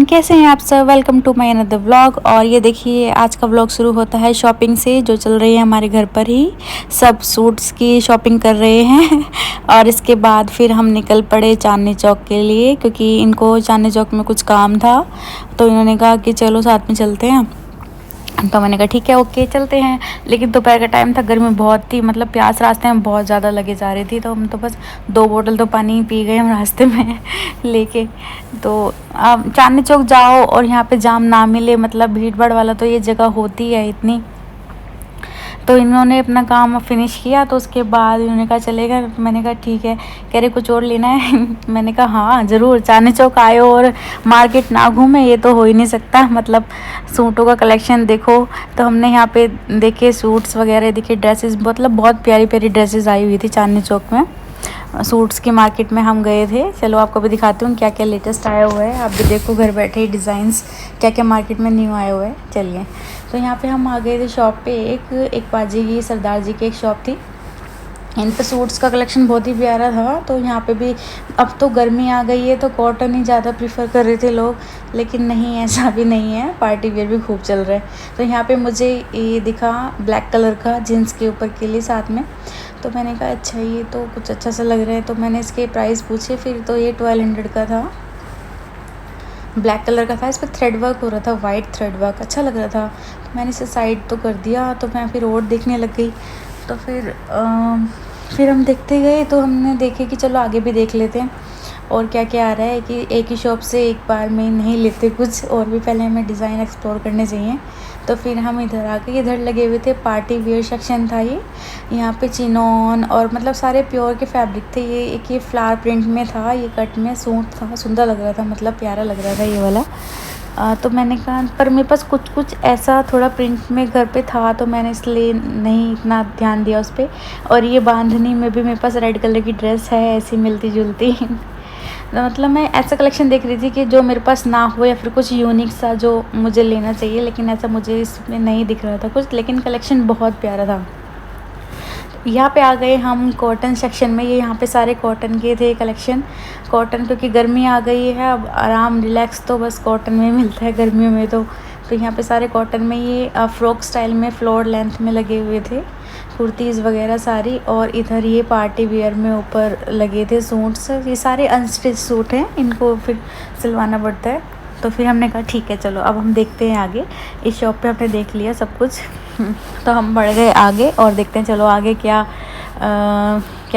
कैसे हैं आप सब। Welcome to my another vlog. और ये देखिए आज का व्लॉग शुरू होता है शॉपिंग से जो चल रही है हमारे घर पर ही। सब सूट्स की शॉपिंग कर रहे हैं और इसके बाद फिर हम निकल पड़े चांदनी चौक के लिए, क्योंकि इनको चांदनी चौक में कुछ काम था तो इन्होंने कहा कि चलो साथ में चलते हैं। तो मैंने कहा ठीक है ओके चलते हैं। लेकिन दोपहर का टाइम था, गर्मी बहुत थी, मतलब प्यास रास्ते में बहुत ज़्यादा लगे जा रही थी, तो हम तो बस 2 बोतल तो पानी ही पी गए हम रास्ते में लेके। तो अब चांदनी चौक जाओ और यहाँ पे जाम ना मिले, मतलब भीड़ भाड़ वाला तो ये जगह होती है इतनी। तो इन्होंने अपना काम फिनिश किया तो उसके बाद इन्होंने कहा चलेगा। मैंने कहा ठीक है। कह रहे कुछ और लेना है मैंने कहा हाँ ज़रूर, चांदनी चौक आए हो और मार्केट ना घूमे ये तो हो ही नहीं सकता। मतलब सूटों का कलेक्शन देखो। तो हमने यहाँ पे देखे सूट्स वगैरह, देखे ड्रेसेस, मतलब बहुत प्यारी प्यारी ड्रेसेस आई हुई थी चांदनी चौक में। सूट्स की मार्केट में हम गए थे। चलो आपको भी दिखाती हूँ क्या क्या लेटेस्ट आया हुआ है। आप भी देखो घर बैठे ही डिज़ाइंस क्या क्या मार्केट में न्यू आए हुए हैं। चलिए तो यहाँ पे हम आ गए थे शॉप पे। एक पाजी की सरदार जी की एक शॉप थी। इन पे सूट्स का कलेक्शन बहुत ही प्यारा था। तो यहाँ पे भी अब तो गर्मी आ गई है तो कॉटन ही ज़्यादा प्रीफर कर रहे थे लोग, लेकिन नहीं ऐसा भी नहीं है, पार्टी वेयर भी खूब चल रहा है। तो यहाँ पे मुझे ये दिखा ब्लैक कलर का जीन्स के ऊपर के लिए साथ में। तो मैंने कहा अच्छा ये तो कुछ अच्छा सा लग रहा है, तो मैंने इसके प्राइस पूछे। फिर तो ये 1200 का था, ब्लैक कलर का था, इस पर थ्रेड वर्क हो रहा था, वाइट थ्रेड वर्क अच्छा लग रहा था। तो मैंने इसे साइड तो कर दिया। तो मैं फिर और देखने लग गई। तो फिर हम देखते गए तो हमने देखे कि चलो आगे भी देख लेते हैं और क्या क्या आ रहा है, कि एक ही शॉप से एक बार में नहीं लेते कुछ, और भी पहले हमें डिज़ाइन एक्सप्लोर करने चाहिए। तो फिर हम इधर आ गए। इधर लगे हुए थे पार्टी वेयर सेक्शन था ये। यहाँ पे चिनॉन और मतलब सारे प्योर के फैब्रिक थे। ये फ्लावर प्रिंट में था, ये कट में सूट था, सुंदर लग रहा था, मतलब प्यारा लग रहा था ये वाला। तो मैंने कहा पर मेरे पास कुछ कुछ ऐसा थोड़ा प्रिंट में घर पे था तो मैंने इसलिए नहीं इतना ध्यान दिया उस पर। और ये बांधनी में भी मेरे पास रेड कलर की ड्रेस है ऐसी मिलती जुलती तो मतलब मैं ऐसा कलेक्शन देख रही थी कि जो मेरे पास ना हो या फिर कुछ यूनिक सा जो मुझे लेना चाहिए, लेकिन ऐसा मुझे इसमें नहीं दिख रहा था कुछ, लेकिन कलेक्शन बहुत प्यारा था। यहाँ पे आ गए हम कॉटन सेक्शन में। ये यहाँ पे सारे कॉटन के थे कलेक्शन। कॉटन क्योंकि गर्मी आ गई है, अब आराम रिलैक्स तो बस कॉटन में मिलता है गर्मियों में। तो यहाँ पे सारे कॉटन में ये फ्रॉक स्टाइल में फ्लोर लेंथ में लगे हुए थे, कुर्तीज़ वगैरह सारी। और इधर ये पार्टी वेयर में ऊपर लगे थे सूट्स। ये सारे अनस्टिच सूट हैं, इनको फिर सिलवाना पड़ता है। तो फिर हमने कहा ठीक है चलो अब हम देखते हैं आगे। इस शॉप पे हमने देख लिया सब कुछ तो हम बढ़ गए आगे और देखते हैं चलो आगे क्या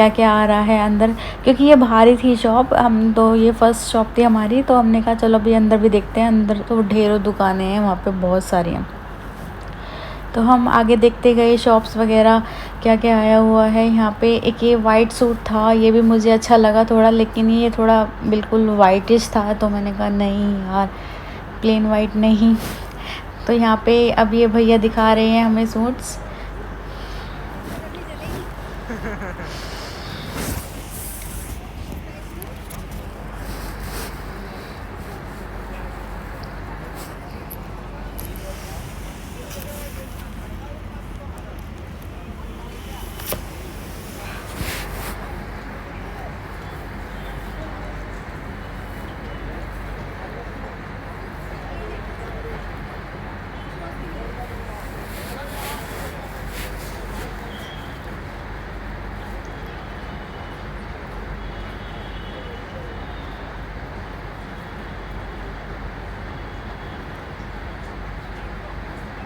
क्या आ रहा है अंदर, क्योंकि ये बाहर ही थी शॉप। हम तो ये फर्स्ट शॉप थी हमारी, तो हमने कहा चलो अभी अंदर भी देखते हैं। अंदर तो ढेरों दुकानें हैं वहाँ पे, बहुत सारी हैं। तो हम आगे देखते गए शॉप्स वगैरह क्या क्या आया हुआ है। यहाँ पे एक ये वाइट सूट था, ये भी मुझे अच्छा लगा थोड़ा, लेकिन ये थोड़ा बिल्कुल वाइटिश था। तो मैंने कहा नहीं यार प्लेन वाइट नहीं। तो यहाँ पे अब ये भैया दिखा रहे हैं हमें सूट्स।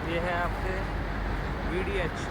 ये है आपके VDH।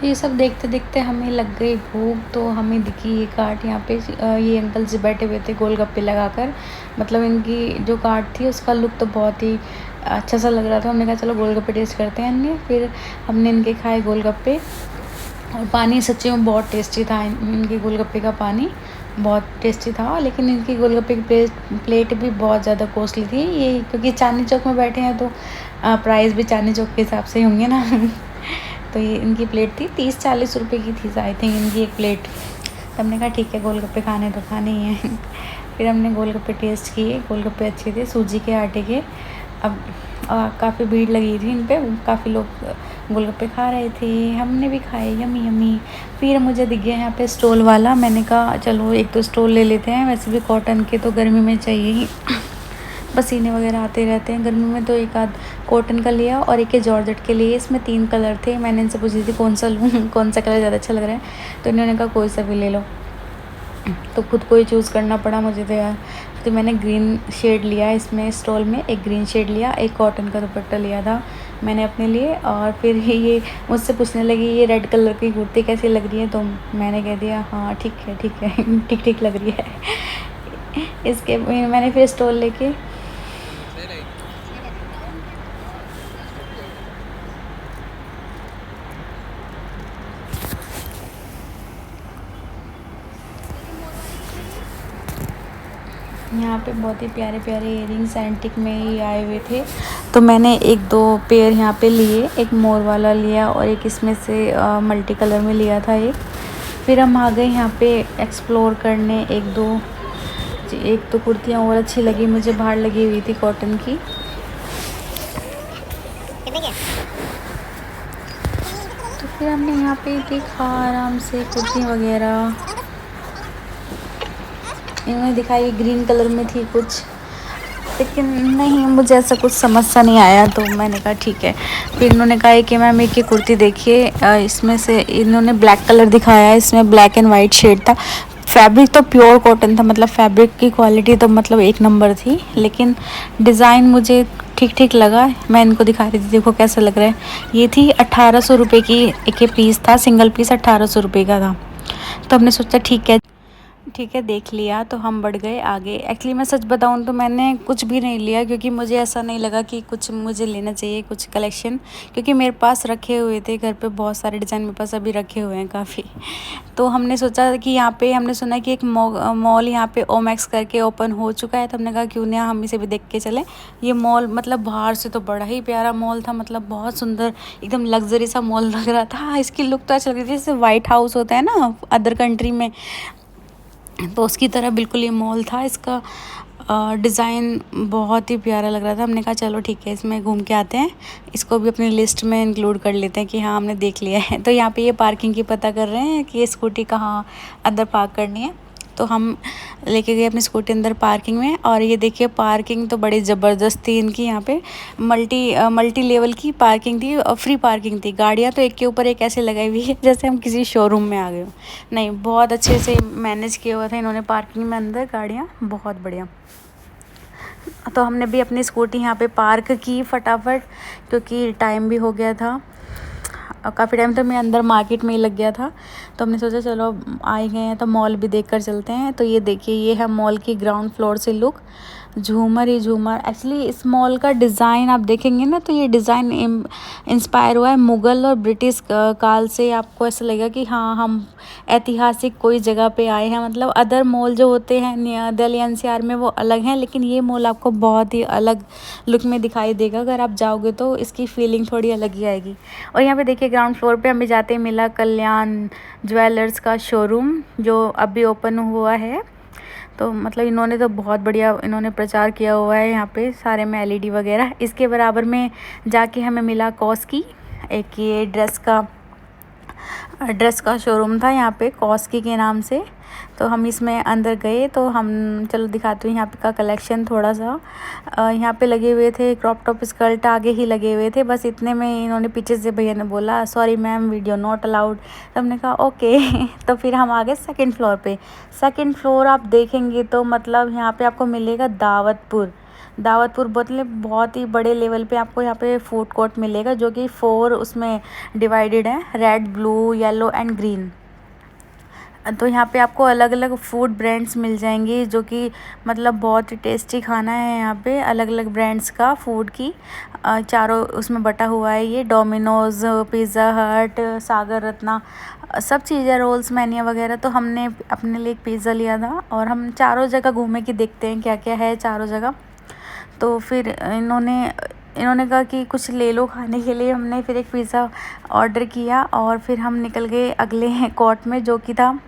ये सब देखते देखते हमें लग गई भूख, तो हमें दिखी ये कार्ट यहाँ पे। ये अंकल जी बैठे हुए थे गोलगप्पे लगाकर। मतलब इनकी जो कार्ट थी उसका लुक तो बहुत ही अच्छा सा लग रहा था। हमने कहा चलो गोलगप्पे टेस्ट करते हैं इनके। फिर हमने इनके खाए गोलगप्पे, और पानी सच्ची में बहुत टेस्टी था। इनके गोलगप्पे का पानी बहुत टेस्टी था। लेकिन इनकी गोलगप्पे की प्लेट भी बहुत ज़्यादा कॉस्टली थी ये, क्योंकि चांदनी चौक में बैठे हैं तो प्राइस भी चांदनी चौक के हिसाब से होंगे ना। तो ये इनकी प्लेट थी 30-40 रुपए की थी आई थिंक इनकी एक प्लेट। तो हमने कहा ठीक है गोलगप्पे खाने तो खाने ही हैं। फिर हमने गोलगप्पे टेस्ट किए। गोलगप्पे अच्छे थे, सूजी के आटे के। अब काफ़ी भीड़ लगी थी इन पे, काफ़ी लोग गोलगप्पे खा रहे थे। हमने भी खाए, यमी यमी। फिर मुझे दिख गया यहाँ पे स्टॉल वाला। मैंने कहा चलो एक तो स्टॉल ले लेते हैं, वैसे भी कॉटन के तो गर्मी में चाहिए ही। पसीने वगैरह आते रहते हैं गर्मी में, तो एक आध कॉटन का लिया और एक जॉर्जेट के लिए। इसमें 3 कलर थे। मैंने इनसे पूछी थी कौन सा लूँ, कौन सा कलर ज़्यादा अच्छा लग रहा है, तो इन्होंने कहा कोई सा भी ले लो। तो खुद को ही चूज़ करना पड़ा मुझे तो यार। तो मैंने ग्रीन शेड लिया इसमें स्टॉल में, एक ग्रीन शेड लिया, एक कॉटन का दुपट्टा लिया था मैंने अपने लिए। और फिर ये मुझसे पूछने लगी ये रेड कलर की कुर्ती कैसी लग रही है, तो मैंने कह दिया हाँ ठीक है ठीक है ठीक ठीक लग रही है। इसके मैंने फिर स्टॉल लेके यहाँ पे बहुत ही प्यारे प्यारे इयरिंग्स एंटिक में ही आए हुए थे। तो मैंने 1-2 पेयर यहाँ पे लिए, एक मोर वाला लिया और एक इसमें से मल्टी कलर में लिया था एक। फिर हम आ गए यहाँ पे एक्सप्लोर करने। एक तो कुर्तियाँ और अच्छी लगी मुझे, बाहर लगी हुई थी कॉटन की। तो फिर हमने यहाँ पे देखा आराम से कुर्ती वगैरह। इन्होंने दिखाई ग्रीन कलर में थी कुछ, लेकिन नहीं मुझे ऐसा कुछ समझ सा नहीं आया, तो मैंने कहा ठीक है। फिर इन्होंने कहा कि मैम एक ये कुर्ती देखिए, इसमें से इन्होंने ब्लैक कलर दिखाया है, इसमें ब्लैक एंड वाइट शेड था। फैब्रिक तो प्योर कॉटन था, मतलब फैब्रिक की क्वालिटी तो मतलब एक नंबर थी, लेकिन डिज़ाइन मुझे ठीक ठीक लगा। मैं इनको दिखा रही थी, देखो कैसा लग रहा है। ये थी 1800 रुपये की एक पीस था, सिंगल पीस 1800 रुपये का था। तो हमने सोचा ठीक है देख लिया। तो हम बढ़ गए आगे। एक्चुअली मैं सच बताऊं तो मैंने कुछ भी नहीं लिया, क्योंकि मुझे ऐसा नहीं लगा कि कुछ मुझे लेना चाहिए कुछ कलेक्शन, क्योंकि मेरे पास रखे हुए थे घर पे बहुत सारे डिज़ाइन, मेरे पास अभी रखे हुए हैं काफ़ी। तो हमने सोचा कि यहाँ पे हमने सुना कि एक मॉल यहाँ पे ओमैक्स करके ओपन हो चुका है, तो हमने कहा क्यों ना हम इसे भी देख के चलें। ये मॉल मतलब बाहर से तो बड़ा ही प्यारा मॉल था, मतलब बहुत सुंदर एकदम लग्जरी सा मॉल लग रहा था। इसकी लुक तो अच्छा लग रही थी, जैसे वाइट हाउस होता है ना अदर कंट्री में, तो उसकी तरह बिल्कुल ये मॉल था। इसका डिज़ाइन बहुत ही प्यारा लग रहा था। हमने कहा चलो ठीक है इसमें घूम के आते हैं, इसको भी अपनी लिस्ट में इंक्लूड कर लेते हैं कि हाँ हमने देख लिया है। तो यहाँ पे ये पार्किंग की पता कर रहे हैं कि ये स्कूटी कहाँ अंदर पार्क करनी है। तो हम लेके गए अपनी स्कूटी अंदर पार्किंग में, और ये देखिए पार्किंग तो बड़ी ज़बरदस्त थी इनकी। यहाँ पे मल्टी लेवल की पार्किंग थी और फ्री पार्किंग थी। गाड़ियाँ तो एक के ऊपर एक ऐसे लगाई हुई है जैसे हम किसी शोरूम में आ गए हो। नहीं, बहुत अच्छे से मैनेज किया हुआ था इन्होंने पार्किंग में अंदर गाड़ियाँ, बहुत बढ़िया। तो हमने भी अपनी स्कूटी यहाँ पे पार्क की फटाफट, क्योंकि टाइम भी हो गया था। काफ़ी टाइम तो मैं अंदर मार्केट में ही लग गया था, तो हमने सोचा चलो आए गए हैं तो मॉल भी देख कर चलते हैं। तो ये देखिए ये है मॉल की ग्राउंड फ्लोर से लुक, झूमर ही झूमर। एक्चुअली इस मॉल का डिज़ाइन आप देखेंगे ना, तो ये डिज़ाइन इंस्पायर हुआ है मुग़ल और ब्रिटिश काल से। आपको ऐसा लगेगा कि हाँ हम ऐतिहासिक कोई जगह पे आए हैं। मतलब अदर मॉल जो होते हैं दिल्ली एनसीआर में वो अलग हैं, लेकिन ये मॉल आपको बहुत ही अलग लुक में दिखाई देगा। अगर आप जाओगे तो इसकी फीलिंग थोड़ी अलग ही आएगी। और यहाँ पे देखिए ग्राउंड फ्लोर पे हमें जाते मिला कल्याण ज्वेलर्स का शोरूम, जो अभी ओपन हुआ है। तो मतलब इन्होंने तो बहुत बढ़िया इन्होंने प्रचार किया हुआ है यहाँ पे सारे में एलईडी वगैरह। इसके बराबर में जाके हमें मिला कॉस की, एक ये ड्रेस का शोरूम था यहाँ पे कॉस्की के नाम से। तो हम इसमें अंदर गए, तो हम चलो दिखाते हैं यहाँ पे का कलेक्शन थोड़ा सा। यहाँ पे लगे हुए थे क्रॉप टॉप स्कर्ट, आगे ही लगे हुए थे, बस इतने में इन्होंने पीछे से भैया ने बोला sorry ma'am video not allowed. तो हमने कहा ओके। तो फिर हम आ गए सेकेंड फ्लोर पे। सेकेंड फ्लोर आप देखेंगे तो मतलब यहाँ पे आपको मिलेगा दावतपुर। दावतपुर बहुत ही बड़े लेवल पे आपको यहाँ पे फूड कोर्ट मिलेगा, जो कि 4 उसमें डिवाइडेड है, red, blue, yellow and green. तो यहाँ पे आपको अलग अलग फूड ब्रांड्स मिल जाएंगी, जो कि मतलब बहुत ही टेस्टी खाना है। यहाँ पे अलग अलग ब्रांड्स का फूड की चारों उसमें बटा हुआ है। ये डोमिनोज़, पिज़्ज़ा हट, सागर रत्ना, सब चीज़ें, रोल्स, मैनिया वगैरह। तो हमने अपने लिए एक पिज़्ज़ा लिया था और हम चारों जगह घूमे कि देखते हैं क्या क्या है चारों जगह। तो फिर इन्होंने कहा कि कुछ ले लो खाने के लिए। हमने फिर एक पिज़्ज़ा ऑर्डर किया और फिर हम निकल गए अगले कोर्ट में, जो कि था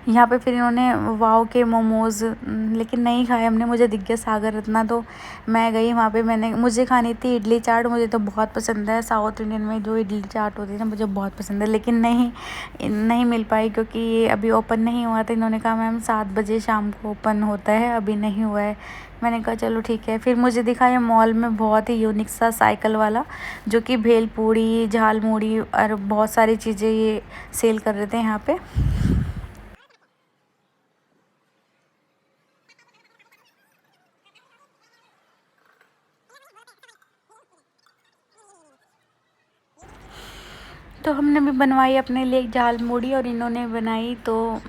यहाँ पे। फिर इन्होंने वाव के मोमोज़, लेकिन नहीं खाए हमने, मुझे दिख गया सागर रत्ना, तो मैं गई वहाँ पे। मुझे खानी थी इडली चाट, मुझे तो बहुत पसंद है। साउथ इंडियन में जो इडली चाट होती है ना, मुझे बहुत पसंद है, लेकिन नहीं मिल पाई क्योंकि ये अभी ओपन नहीं हुआ था। इन्होंने कहा मैम 7 बजे शाम को ओपन होता है, अभी नहीं हुआ है। मैंने कहा चलो ठीक है। फिर मुझे दिखा ये मॉल में बहुत ही यूनिक सा साइकिल वाला, जो कि भेलपूड़ी, झालमुड़ी और बहुत सारी चीज़ें ये सेल कर रहे थे यहाँ पे। तो हमने भी बनवाई अपने लिए एक झालमुड़ी और इन्होंने बनाई, तो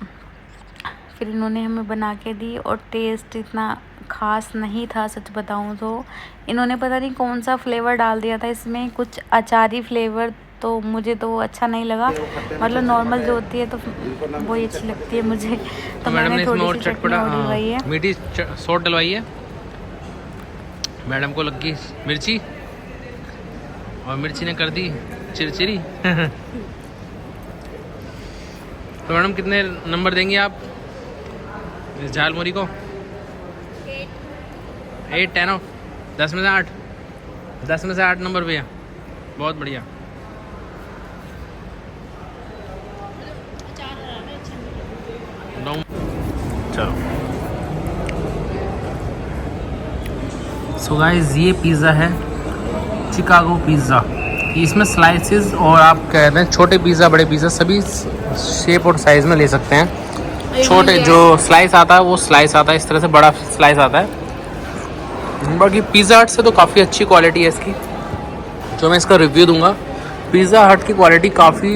फिर इन्होंने हमें बना के दी और टेस्ट इतना ख़ास नहीं था, सच बताऊं तो। इन्होंने पता नहीं कौन सा फ्लेवर डाल दिया था इसमें, कुछ अचारी फ्लेवर, तो मुझे तो अच्छा नहीं लगा। मतलब नॉर्मल जो होती है तो वही अच्छी लगती है मुझे। तो मैंने थोड़ी सी चटनी और डलवाई है, मीठी सॉस डलवाई है। मैडम को लग गई मिर्ची और मिर्ची ने कर दी चिरचिरी। तो मैडम कितने नंबर देंगी आप इस झालमुरी को? 8 10 ऑफ 10 में से 8, 10 में से 8 नंबर भैया, बहुत बढ़िया। चलो सो गाइस, ये पिज़्ज़ा है चिकागो पिज़्ज़ा। इसमें स्लाइसेस और आप कह रहे हैं छोटे पिज़्ज़ा, बड़े पिज़्ज़ा, सभी शेप और साइज़ में ले सकते हैं। छोटे जो स्लाइस आता है वो स्लाइस आता है, इस तरह से बड़ा स्लाइस आता है। बाकी पिज़्ज़ा हट से तो काफ़ी अच्छी क्वालिटी है इसकी, जो मैं इसका रिव्यू दूंगा। पिज़्ज़ा हट की क्वालिटी काफ़ी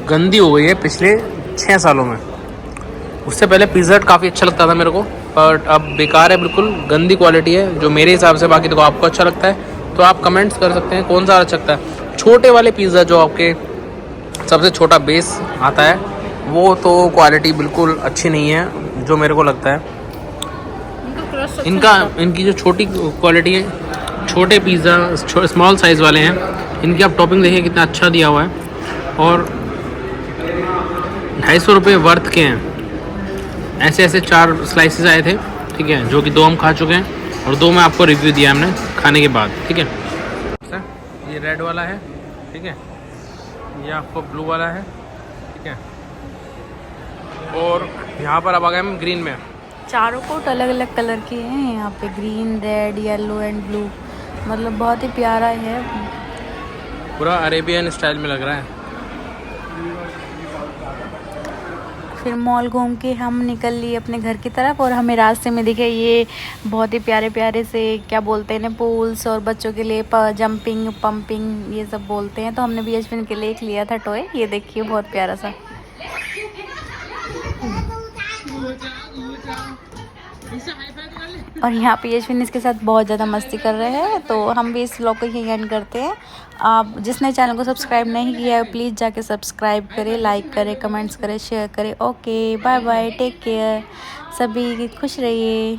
गंदी हो गई है पिछले 6 सालों में। उससे पहले पिज़्ज़ा हट काफ़ी अच्छा लगता था मेरे को, बट अब बेकार है, बिल्कुल गंदी क्वालिटी है जो मेरे हिसाब से। बाकी तो आपको अच्छा लगता है तो आप कमेंट्स कर सकते हैं कौन सा अच्छा लगता है। छोटे वाले पिज़्ज़ा जो आपके सबसे छोटा बेस आता है, वो तो क्वालिटी बिल्कुल अच्छी नहीं है जो मेरे को लगता है। इनकी जो छोटी क्वालिटी है, छोटे पिज़्ज़ा स्मॉल साइज़ वाले हैं, इनकी आप टॉपिंग देखिए कितना अच्छा दिया हुआ है और 250 रुपये वर्थ के हैं। ऐसे 4 स्लाइसेस आए थे, ठीक है, जो कि 2 हम खा चुके हैं और 2 में आपको रिव्यू दिया हमने खाने के बाद, ठीक है। ये रेड वाला है, ठीक है, ये आपको ब्लू वाला है, ठीक है, और यहाँ पर अब आ गए हम ग्रीन में। चारों कोट अलग अलग कलर के हैं यहाँ पे, green, red, yellow and blue. मतलब बहुत ही प्यारा है, पूरा अरेबियन स्टाइल में लग रहा है। फिर मॉल घूम के हम निकल लिए अपने घर की तरफ और हमें रास्ते में दिखे ये बहुत ही प्यारे प्यारे से, क्या बोलते हैं ना, पूल्स और बच्चों के लिए जंपिंग पंपिंग ये सब बोलते हैं। तो हमने भी यशविन के लिए एक लिया था टॉय, ये देखिए बहुत प्यारा सा। और यहाँ पे यशविन इसके साथ बहुत ज़्यादा मस्ती कर रहे हैं। तो हम भी इस व्लॉग को यहीं एंड करते हैं। आप जिसने चैनल को सब्सक्राइब नहीं किया है प्लीज़ जाके सब्सक्राइब करें, लाइक करें, कमेंट्स करें, शेयर करें। Okay bye bye, take care, सभी खुश रहिए।